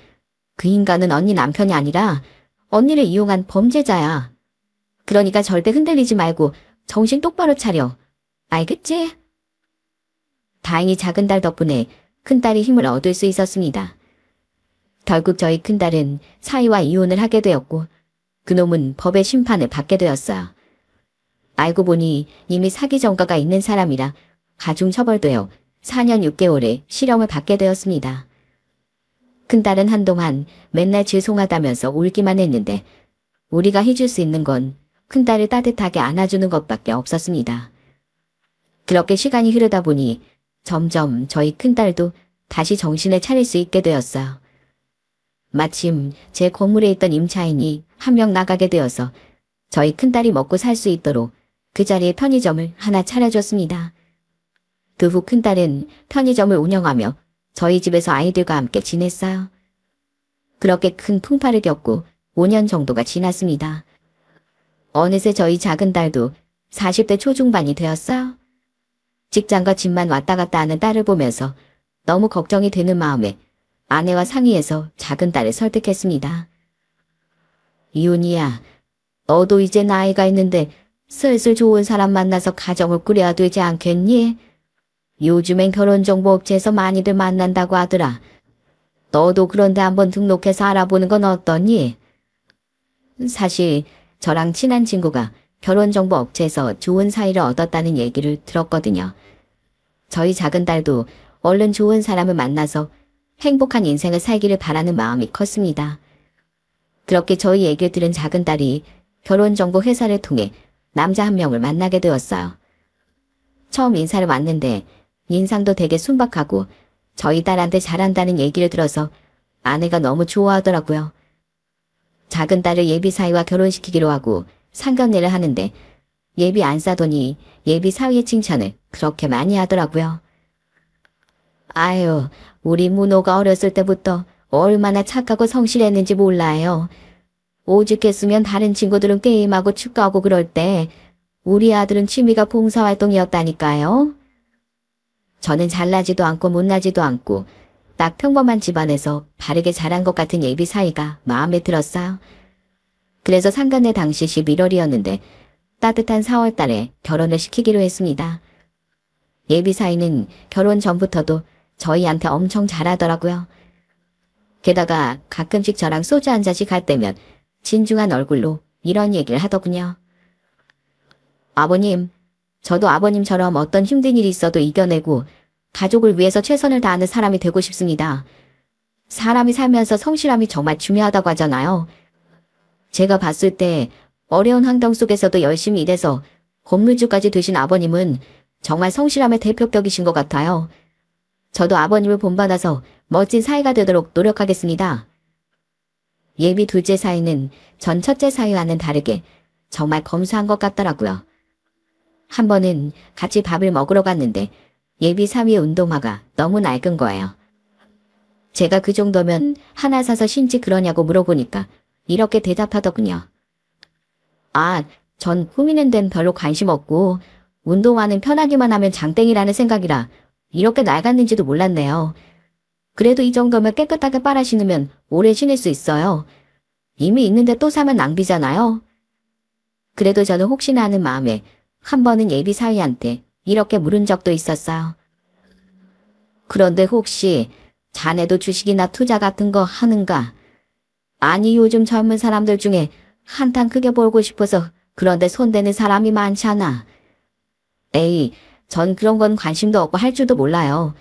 그 인간은 언니 남편이 아니라 언니를 이용한 범죄자야. 그러니까 절대 흔들리지 말고 정신 똑바로 차려. 알겠지? 다행히 작은 딸 덕분에 큰딸이 힘을 얻을 수 있었습니다. 결국 저희 큰딸은 사위와 이혼을 하게 되었고 그놈은 법의 심판을 받게 되었어요. 알고 보니 이미 사기 전과가 있는 사람이라 가중처벌되어 4년 6개월의 실형을 받게 되었습니다. 큰딸은 한동안 맨날 죄송하다면서 울기만 했는데 우리가 해줄 수 있는 건 큰딸을 따뜻하게 안아주는 것밖에 없었습니다. 그렇게 시간이 흐르다 보니 점점 저희 큰딸도 다시 정신을 차릴 수 있게 되었어요. 마침 제 건물에 있던 임차인이 한 명 나가게 되어서 저희 큰딸이 먹고 살 수 있도록 그 자리에 편의점을 하나 차려줬습니다. 그 후 큰딸은 편의점을 운영하며 저희 집에서 아이들과 함께 지냈어요. 그렇게 큰 풍파를 겪고 5년 정도가 지났습니다. 어느새 저희 작은 딸도 40대 초중반이 되었어요. 직장과 집만 왔다 갔다 하는 딸을 보면서 너무 걱정이 되는 마음에 아내와 상의해서 작은 딸을 설득했습니다. 이윤이야, 너도 이제 나이가 있는데 슬슬 좋은 사람 만나서 가정을 꾸려야 되지 않겠니? 요즘엔 결혼정보업체에서 많이들 만난다고 하더라. 너도 그런데 한번 등록해서 알아보는 건 어떠니? 사실 저랑 친한 친구가 결혼정보업체에서 좋은 사이를 얻었다는 얘기를 들었거든요. 저희 작은 딸도 얼른 좋은 사람을 만나서 행복한 인생을 살기를 바라는 마음이 컸습니다. 그렇게 저희 얘기를 들은 작은 딸이 결혼정보 회사를 통해 남자 한 명을 만나게 되었어요. 처음 인사를 왔는데 인상도 되게 순박하고 저희 딸한테 잘한다는 얘기를 들어서 아내가 너무 좋아하더라고요. 작은 딸을 예비 사위와 결혼시키기로 하고 상견례를 하는데 예비 안 싸더니 예비 사위의 칭찬을 그렇게 많이 하더라고요. 아유, 우리 문호가 어렸을 때부터 얼마나 착하고 성실했는지 몰라요. 오죽했으면 다른 친구들은 게임하고 축구하고 그럴 때 우리 아들은 취미가 봉사활동이었다니까요. 저는 잘나지도 않고 못나지도 않고 딱 평범한 집안에서 바르게 자란 것 같은 예비 사위가 마음에 들었어요. 그래서 상견례 당시 11월이었는데 따뜻한 4월 달에 결혼을 시키기로 했습니다. 예비 사위는 결혼 전부터도 저희한테 엄청 잘하더라고요. 게다가 가끔씩 저랑 소주 한 잔씩 할 때면 진중한 얼굴로 이런 얘기를 하더군요. 아버님, 저도 아버님처럼 어떤 힘든 일이 있어도 이겨내고 가족을 위해서 최선을 다하는 사람이 되고 싶습니다. 사람이 살면서 성실함이 정말 중요하다고 하잖아요. 제가 봤을 때 어려운 환경 속에서도 열심히 일해서 건물주까지 되신 아버님은 정말 성실함의 대표격이신 것 같아요. 저도 아버님을 본받아서 멋진 사위가 되도록 노력하겠습니다. 예비 둘째 사위는 전 첫째 사위와는 다르게 정말 검소한 것 같더라고요. 한 번은 같이 밥을 먹으러 갔는데 예비 사위의 운동화가 너무 낡은 거예요. 제가 그 정도면 하나 사서 신지 그러냐고 물어보니까 이렇게 대답하더군요. 아, 전 꾸미는 데는 별로 관심 없고 운동화는 편하기만 하면 장땡이라는 생각이라 이렇게 낡았는지도 몰랐네요. 그래도 이 정도면 깨끗하게 빨아 신으면 오래 신을 수 있어요. 이미 있는데 또 사면 낭비잖아요. 그래도 저는 혹시나 하는 마음에 한 번은 예비 사위한테 이렇게 물은 적도 있었어요. 그런데 혹시 자네도 주식이나 투자 같은 거 하는가? 아니 요즘 젊은 사람들 중에 한탕 크게 벌고 싶어서 그런데 손대는 사람이 많잖아. 에이, 전 그런 건 관심도 없고 할 줄도 몰라요.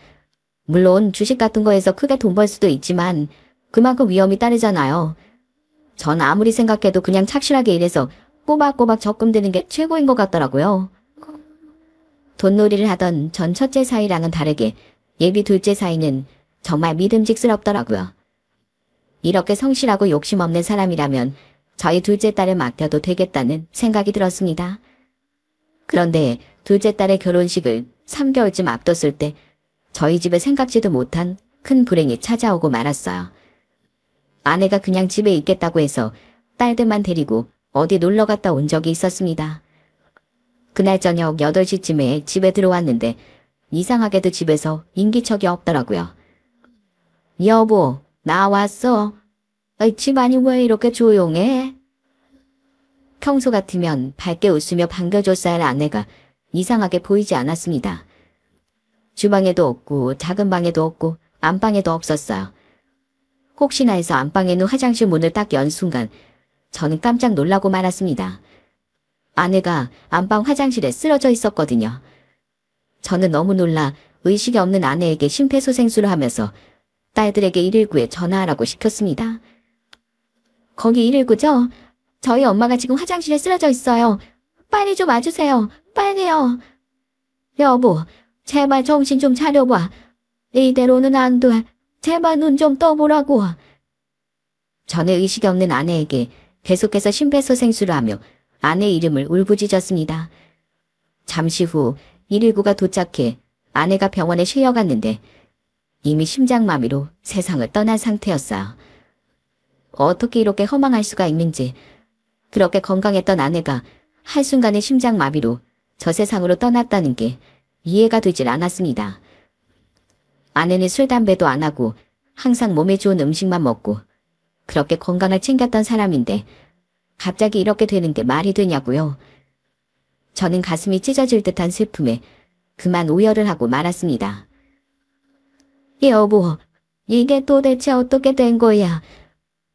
물론 주식 같은 거에서 크게 돈 벌 수도 있지만 그만큼 위험이 따르잖아요. 전 아무리 생각해도 그냥 착실하게 일해서 꼬박꼬박 적금 드는 게 최고인 것 같더라고요. 돈놀이를 하던 전 첫째 사위랑은 다르게 예비 둘째 사위는 정말 믿음직스럽더라고요. 이렇게 성실하고 욕심 없는 사람이라면 저희 둘째 딸을 맡겨도 되겠다는 생각이 들었습니다. 그런데 둘째 딸의 결혼식을 3개월쯤 앞뒀을 때 저희 집에 생각지도 못한 큰 불행이 찾아오고 말았어요. 아내가 그냥 집에 있겠다고 해서 딸들만 데리고 어디 놀러 갔다 온 적이 있었습니다. 그날 저녁 8시쯤에 집에 들어왔는데 이상하게도 집에서 인기척이 없더라고요. 여보, 나 왔어. 집안이 왜 이렇게 조용해? 평소 같으면 밝게 웃으며 반겨줬어야 할 아내가 이상하게 보이지 않았습니다. 주방에도 없고 작은 방에도 없고 안방에도 없었어요. 혹시나 해서 안방에는 화장실 문을 딱 연 순간 저는 깜짝 놀라고 말았습니다. 아내가 안방 화장실에 쓰러져 있었거든요. 저는 너무 놀라 의식이 없는 아내에게 심폐소생술을 하면서 딸들에게 119에 전화하라고 시켰습니다. 거기 119죠? 저희 엄마가 지금 화장실에 쓰러져 있어요. 빨리 좀 와주세요. 빨리요. 여보, 제발 정신 좀 차려봐. 이대로는 안 돼. 제발 눈 좀 떠보라고. 저는 의식이 없는 아내에게 계속해서 심폐소생술을 하며 아내 이름을 울부짖었습니다. 잠시 후 119가 도착해 아내가 병원에 실려갔는데 이미 심장마비로 세상을 떠난 상태였어요. 어떻게 이렇게 허망할 수가 있는지, 그렇게 건강했던 아내가 한순간에 심장마비로 저 세상으로 떠났다는 게 이해가 되질 않았습니다. 아내는 술, 담배도 안 하고 항상 몸에 좋은 음식만 먹고 그렇게 건강을 챙겼던 사람인데 갑자기 이렇게 되는 게 말이 되냐고요. 저는 가슴이 찢어질 듯한 슬픔에 그만 오열을 하고 말았습니다. 여보, 이게 도대체 어떻게 된 거야?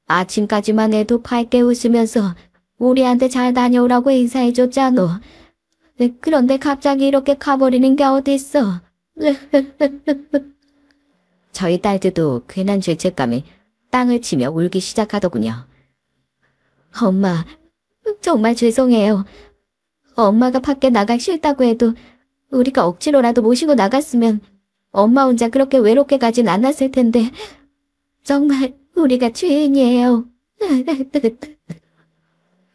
아침까지만 해도 밝게 웃으면서 우리한테 잘 다녀오라고 인사해줬잖아. 그런데 갑자기 이렇게 가버리는 게 어딨어? 저희 딸들도 괜한 죄책감에 땅을 치며 울기 시작하더군요. 엄마, 정말 죄송해요. 엄마가 밖에 나가기 싫다고 해도 우리가 억지로라도 모시고 나갔으면 엄마 혼자 그렇게 외롭게 가진 않았을 텐데 정말 우리가 죄인이에요.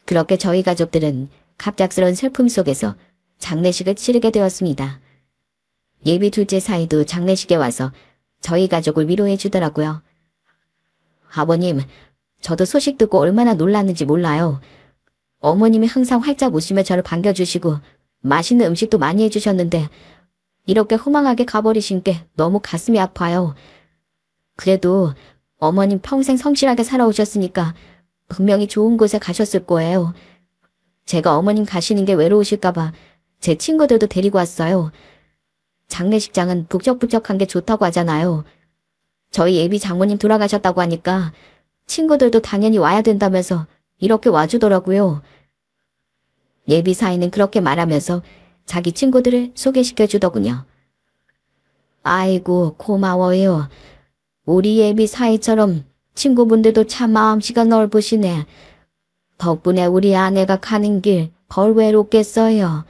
그렇게 저희 가족들은 갑작스러운 슬픔 속에서 장례식을 치르게 되었습니다. 예비 둘째 사이도 장례식에 와서 저희 가족을 위로해 주더라고요. 아버님, 저도 소식 듣고 얼마나 놀랐는지 몰라요. 어머님이 항상 활짝 웃으며 저를 반겨주시고 맛있는 음식도 많이 해주셨는데 이렇게 허망하게 가버리신 게 너무 가슴이 아파요. 그래도 어머님 평생 성실하게 살아오셨으니까 분명히 좋은 곳에 가셨을 거예요. 제가 어머님 가시는 게 외로우실까봐 제 친구들도 데리고 왔어요. 장례식장은 북적북적한 게 좋다고 하잖아요. 저희 예비 장모님 돌아가셨다고 하니까 친구들도 당연히 와야 된다면서 이렇게 와주더라고요. 예비 사위는 그렇게 말하면서 자기 친구들을 소개시켜 주더군요. 아이고, 고마워요. 우리 예비 사위처럼 친구분들도 참 마음씨가 넓으시네. 덕분에 우리 아내가 가는 길 덜 외롭겠어요.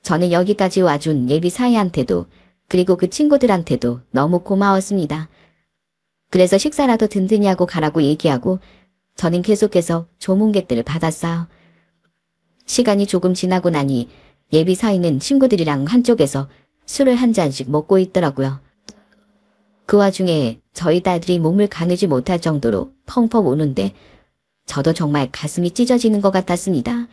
저는 여기까지 와준 예비 사위한테도 그리고 그 친구들한테도 너무 고마웠습니다. 그래서 식사라도 든든히 하고 가라고 얘기하고 저는 계속해서 조문객들을 받았어요. 시간이 조금 지나고 나니 예비 사위는 친구들이랑 한쪽에서 술을 한 잔씩 먹고 있더라고요. 그 와중에 저희 딸들이 몸을 가누지 못할 정도로 펑펑 우는데 저도 정말 가슴이 찢어지는 것 같았습니다.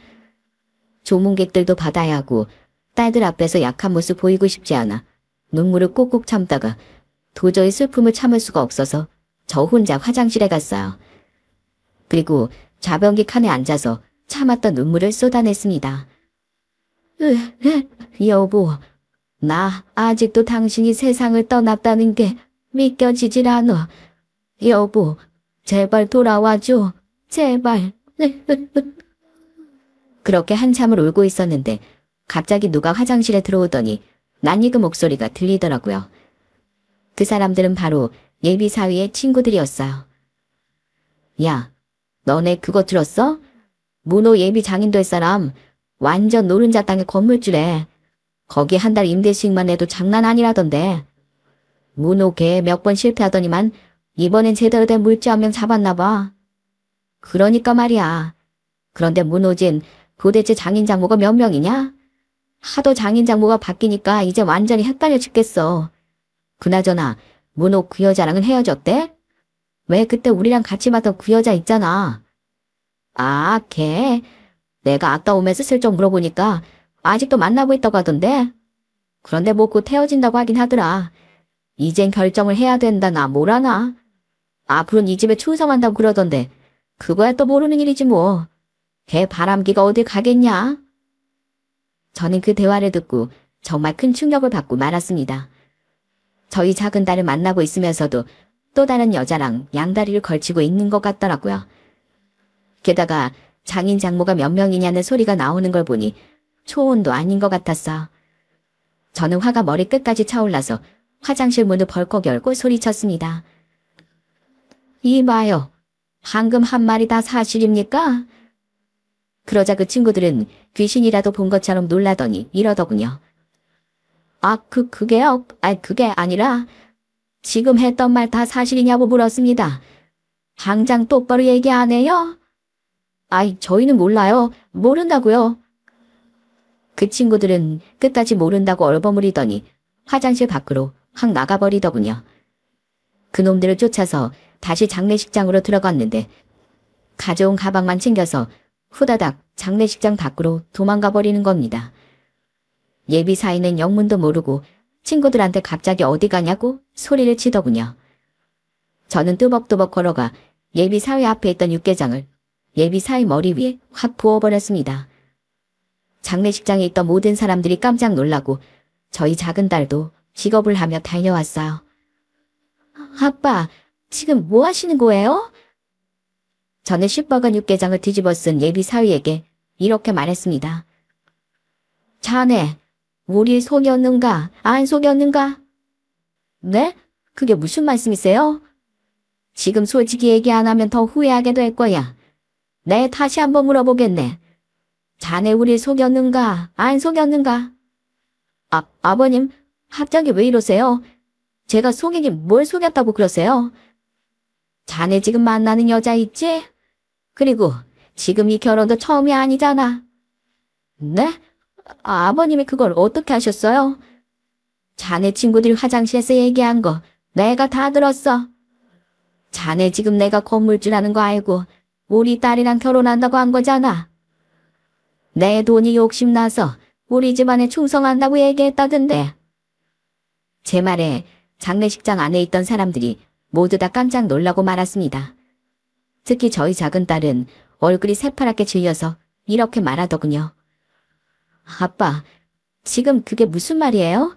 조문객들도 받아야 하고 딸들 앞에서 약한 모습 보이고 싶지 않아 눈물을 꾹꾹 참다가 도저히 슬픔을 참을 수가 없어서 저 혼자 화장실에 갔어요. 그리고 자변기 칸에 앉아서 참았던 눈물을 쏟아냈습니다. 여보, 나 아직도 당신이 세상을 떠났다는 게 믿겨지질 않아. 여보, 제발 돌아와줘. 제발. 그렇게 한참을 울고 있었는데 갑자기 누가 화장실에 들어오더니 낯익은 목소리가 들리더라고요. 그 사람들은 바로 예비 사위의 친구들이었어요. 야, 너네 그거 들었어? 문호 예비 장인 될 사람 완전 노른자 땅의 건물주래. 거기 한 달 임대수익만 해도 장난 아니라던데. 문호 걔 몇 번 실패하더니만 이번엔 제대로 된 물주 한 명 잡았나 봐. 그러니까 말이야. 그런데 문호진 도대체 장인 장모가 몇 명이냐? 하도 장인 장모가 바뀌니까 이제 완전히 헷갈려 죽겠어. 그나저나 문호 그 여자랑은 헤어졌대? 왜 그때 우리랑 같이 봤던 그 여자 있잖아. 아, 걔. 내가 아까 오면서 슬쩍 물어보니까 아직도 만나고 있다고 하던데. 그런데 뭐 곧 헤어진다고 하긴 하더라. 이젠 결정을 해야 된다나 뭐라나. 앞으로는 이 집에 충성한다고 그러던데 그거야 또 모르는 일이지 뭐. 걔 바람기가 어딜 가겠냐? 저는 그 대화를 듣고 정말 큰 충격을 받고 말았습니다. 저희 작은 딸을 만나고 있으면서도 또 다른 여자랑 양다리를 걸치고 있는 것 같더라고요. 게다가 장인 장모가 몇 명이냐는 소리가 나오는 걸 보니 초혼도 아닌 것 같았어. 저는 화가 머리끝까지 차올라서 화장실 문을 벌컥 열고 소리쳤습니다. 이봐요. 방금 한 말이 다 사실입니까? 그러자 그 친구들은 귀신이라도 본 것처럼 놀라더니 이러더군요. 그게요? 그게 아니라 지금 했던 말 다 사실이냐고 물었습니다. 당장 똑바로 얘기 안 해요? 저희는 몰라요. 모른다고요. 그 친구들은 끝까지 모른다고 얼버무리더니 화장실 밖으로 확 나가버리더군요. 그놈들을 쫓아서 다시 장례식장으로 들어갔는데 가져온 가방만 챙겨서 후다닥 장례식장 밖으로 도망가 버리는 겁니다. 예비사위는 영문도 모르고 친구들한테 갑자기 어디 가냐고 소리를 치더군요. 저는 뚜벅뚜벅 걸어가 예비사위 앞에 있던 육개장을 예비사위 머리 위에 확 부어버렸습니다. 장례식장에 있던 모든 사람들이 깜짝 놀라고 저희 작은 딸도 기겁을 하며 달려왔어요. 아빠, 지금 뭐 하시는 거예요? 저는 시뻘건 육개장을 뒤집어 쓴 예비사위에게 이렇게 말했습니다. 자네, 우리 속였는가, 안 속였는가? 네? 그게 무슨 말씀이세요? 지금 솔직히 얘기 안 하면 더 후회하게 될 거야. 네, 다시 한번 물어보겠네. 자네 우리 속였는가, 안 속였는가? 아버님, 갑자기 왜 이러세요? 제가 속이긴 뭘 속였다고 그러세요? 자네 지금 만나는 여자 있지? 그리고 지금 이 결혼도 처음이 아니잖아. 네? 아버님이 그걸 어떻게 하셨어요? 자네 친구들 화장실에서 얘기한 거 내가 다 들었어. 자네 지금 내가 건물주라는 거 알고 우리 딸이랑 결혼한다고 한 거잖아. 내 돈이 욕심나서 우리 집안에 충성한다고 얘기했다던데. 제 말에 장례식장 안에 있던 사람들이 모두 다 깜짝 놀라고 말았습니다. 특히 저희 작은 딸은 얼굴이 새파랗게 질려서 이렇게 말하더군요. 아빠, 지금 그게 무슨 말이에요?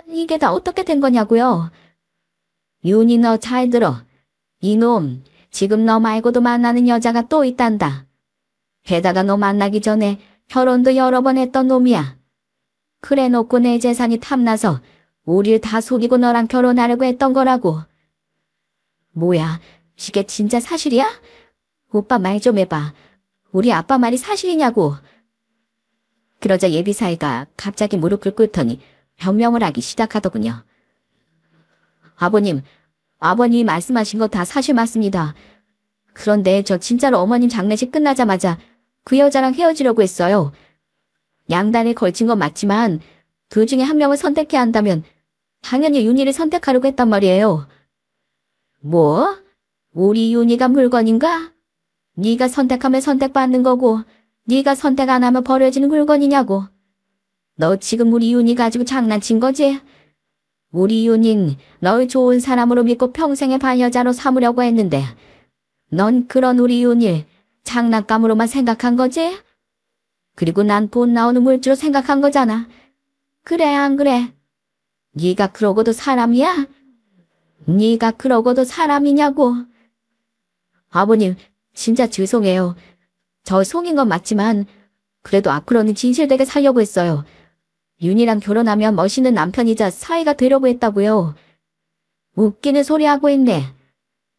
이게 다 어떻게 된 거냐고요? 윤희 너 잘 들어. 이놈, 지금 너 말고도 만나는 여자가 또 있단다. 게다가 너 만나기 전에 결혼도 여러 번 했던 놈이야. 그래 놓고 내 재산이 탐나서 우릴 다 속이고 너랑 결혼하려고 했던 거라고. 뭐야, 이게 진짜 사실이야? 오빠 말 좀 해봐. 우리 아빠 말이 사실이냐고. 그러자 예비사위가 갑자기 무릎을 꿇더니 변명을 하기 시작하더군요. 아버님이 말씀하신 거 다 사실 맞습니다. 그런데 저 진짜로 어머님 장례식 끝나자마자 그 여자랑 헤어지려고 했어요. 양단에 걸친 건 맞지만 그 중에 한 명을 선택해야 한다면 당연히 윤희를 선택하려고 했단 말이에요. 뭐? 우리 윤희가 물건인가? 네가 선택하면 선택받는 거고 네가 선택 안 하면 버려지는 물건이냐고. 너 지금 우리 윤희 가지고 장난친 거지? 우리 윤희는 널 좋은 사람으로 믿고 평생의 반여자로 삼으려고 했는데 넌 그런 우리 윤희 장난감으로만 생각한 거지? 그리고 난 돈 나오는 물주로 생각한 거잖아. 그래 안 그래? 네가 그러고도 사람이야? 네가 그러고도 사람이냐고. 아버님, 진짜 죄송해요. 저 속인 건 맞지만 그래도 앞으로는 진실되게 살려고 했어요. 윤희랑 결혼하면 멋있는 남편이자 사위가 되려고 했다고요. 웃기는 소리 하고 있네.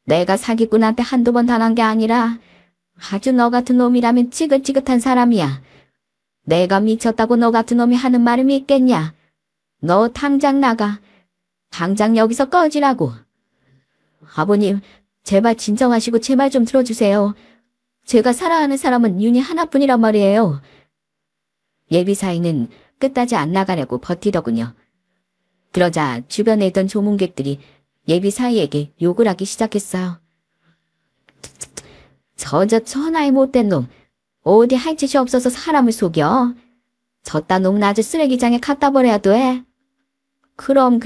내가 사기꾼한테 한두 번 당한 게 아니라 아주 너 같은 놈이라면 지긋지긋한 사람이야. 내가 미쳤다고 너 같은 놈이 하는 말을 믿겠냐? 너 당장 나가. 당장 여기서 꺼지라고. 아버님, 제발 진정하시고 제 말 좀 들어주세요. 제가 사랑하는 사람은 윤희 하나뿐이란 말이에요. 예비사위는 끝까지 안 나가려고 버티더군요. 그러자 주변에 있던 조문객들이 예비사위에게 욕을 하기 시작했어요. 저 나이 못된 놈. 어디 할 짓이 없어서 사람을 속여. 저딴 놈은 아주 쓰레기장에 갖다 버려야 돼. 그럼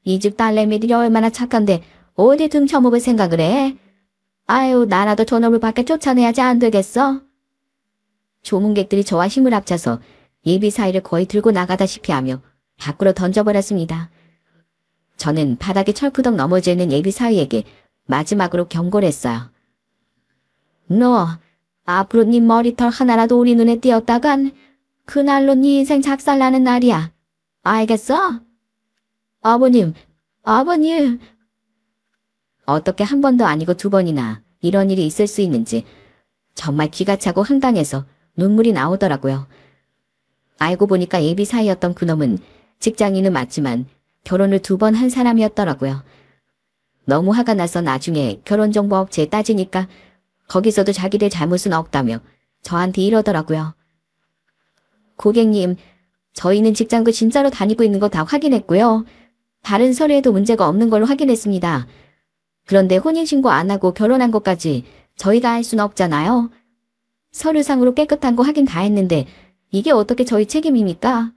이 집 딸내미들이 얼마나 착한데 어디 등쳐먹을 생각을 해. 아유, 나라도 저놈을 밖에 쫓아내야지 안 되겠어. 조문객들이 저와 힘을 합쳐서 예비사위를 거의 들고 나가다시피 하며 밖으로 던져버렸습니다. 저는 바닥에 철푸덕 넘어져 있는 예비사위에게 마지막으로 경고를 했어요. 너, 앞으로 네 머리털 하나라도 우리 눈에 띄었다간 그날로 네 인생 작살나는 날이야. 알겠어? 아버님. 어떻게 한 번도 아니고 두 번이나 이런 일이 있을 수 있는지 정말 기가 차고 황당해서 눈물이 나오더라고요. 알고 보니까 예비사위였던 그놈은 직장인은 맞지만 결혼을 2번 한 사람이었더라고요. 너무 화가 나서 나중에 결혼정보업체에 따지니까 거기서도 자기들 잘못은 없다며 저한테 이러더라고요. 고객님, 저희는 직장도 진짜로 다니고 있는 거 다 확인했고요. 다른 서류에도 문제가 없는 걸로 확인했습니다. 그런데 혼인신고 안 하고 결혼한 것까지 저희가 할 수는 없잖아요. 서류상으로 깨끗한 거 확인 다 했는데 이게 어떻게 저희 책임입니까?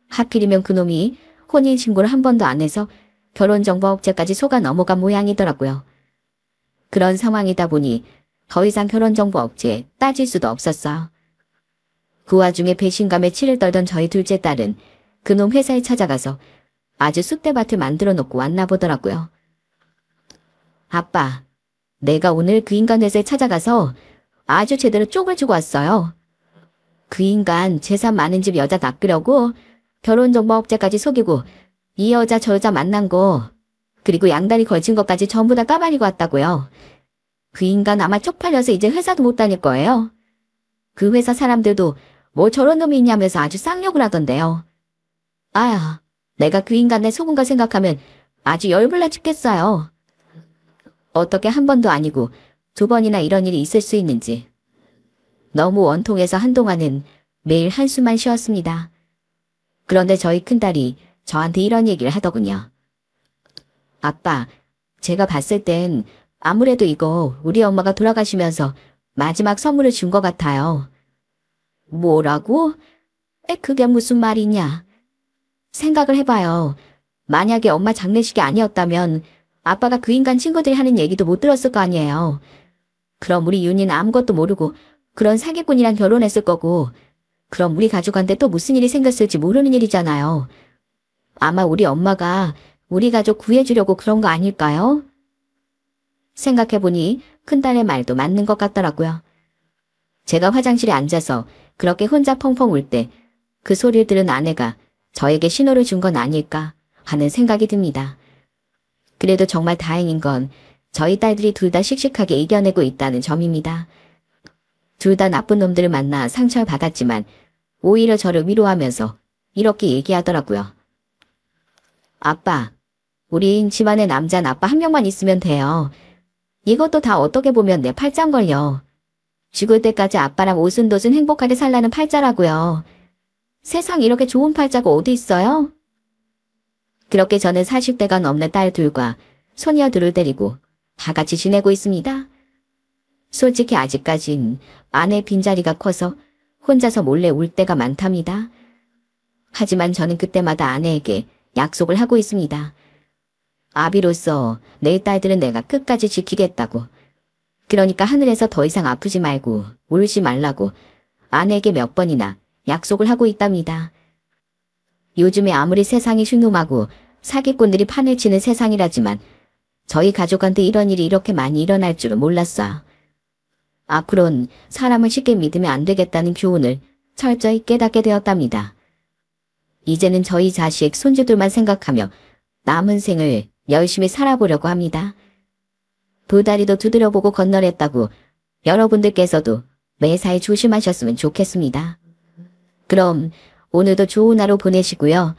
하필이면 그놈이 혼인신고를 한 번도 안 해서 결혼정보업체까지 속아 넘어간 모양이더라고요. 그런 상황이다 보니 더 이상 결혼정보업체에 따질 수도 없었어요. 그 와중에 배신감에 치를 떨던 저희 둘째 딸은 그놈 회사에 찾아가서 아주 쑥대밭을 만들어 놓고 왔나 보더라고요. 아빠, 내가 오늘 그 인간 회사에 찾아가서 아주 제대로 쪽을 주고 왔어요. 그 인간 재산 많은 집 여자 낚으려고 결혼정보업체까지 속이고 이 여자 저 여자 만난 거 그리고 양다리 걸친 것까지 전부 다 까발리고 왔다고요. 그 인간 아마 쪽팔려서 이제 회사도 못 다닐 거예요. 그 회사 사람들도 뭐 저런 놈이 있냐면서 아주 쌍욕을 하던데요. 아야, 내가 그 인간의 속은 거 생각하면 아주 열불나 죽겠어요. 어떻게 한 번도 아니고 2번이나 이런 일이 있을 수 있는지. 너무 원통해서 한동안은 매일 한숨만 쉬었습니다. 그런데 저희 큰딸이 저한테 이런 얘기를 하더군요. 아빠, 제가 봤을 땐 아무래도 이거 우리 엄마가 돌아가시면서 마지막 선물을 준 것 같아요. 뭐라고? 그게 무슨 말이냐? 생각을 해봐요. 만약에 엄마 장례식이 아니었다면 아빠가 그 인간 친구들이 하는 얘기도 못 들었을 거 아니에요. 그럼 우리 윤희는 아무것도 모르고 그런 사기꾼이랑 결혼했을 거고, 그럼 우리 가족한테 또 무슨 일이 생겼을지 모르는 일이잖아요. 아마 우리 엄마가 우리 가족 구해주려고 그런 거 아닐까요? 생각해보니 큰딸의 말도 맞는 것 같더라고요. 제가 화장실에 앉아서 그렇게 혼자 펑펑 울 때 그 소리를 들은 아내가 저에게 신호를 준 건 아닐까 하는 생각이 듭니다. 그래도 정말 다행인 건 저희 딸들이 둘 다 씩씩하게 이겨내고 있다는 점입니다. 둘 다 나쁜 놈들을 만나 상처를 받았지만 오히려 저를 위로하면서 이렇게 얘기하더라고요. 아빠, 우린 집안에 남자는 아빠 한 명만 있으면 돼요. 이것도 다 어떻게 보면 내 팔짱걸요. 죽을 때까지 아빠랑 오순도순 행복하게 살라는 팔자라고요. 세상 이렇게 좋은 팔자가 어디 있어요? 그렇게 저는 40대가 넘는 딸 둘과 소녀 둘을 데리고 다 같이 지내고 있습니다. 솔직히 아직까진 아내 빈자리가 커서 혼자서 몰래 울 때가 많답니다. 하지만 저는 그때마다 아내에게 약속을 하고 있습니다. 아비로서 내 딸들은 내가 끝까지 지키겠다고. 그러니까 하늘에서 더 이상 아프지 말고 울지 말라고 아내에게 몇 번이나 약속을 하고 있답니다. 요즘에 아무리 세상이 흉흉하고 사기꾼들이 판을 치는 세상이라지만 저희 가족한테 이런 일이 이렇게 많이 일어날 줄은 몰랐어요. 앞으론 사람을 쉽게 믿으면 안 되겠다는 교훈을 철저히 깨닫게 되었답니다. 이제는 저희 자식, 손주들만 생각하며 남은 생을 열심히 살아보려고 합니다. 도다리도 두드려보고 건너랬다고 여러분들께서도 매사에 조심하셨으면 좋겠습니다. 그럼 오늘도 좋은 하루 보내시고요.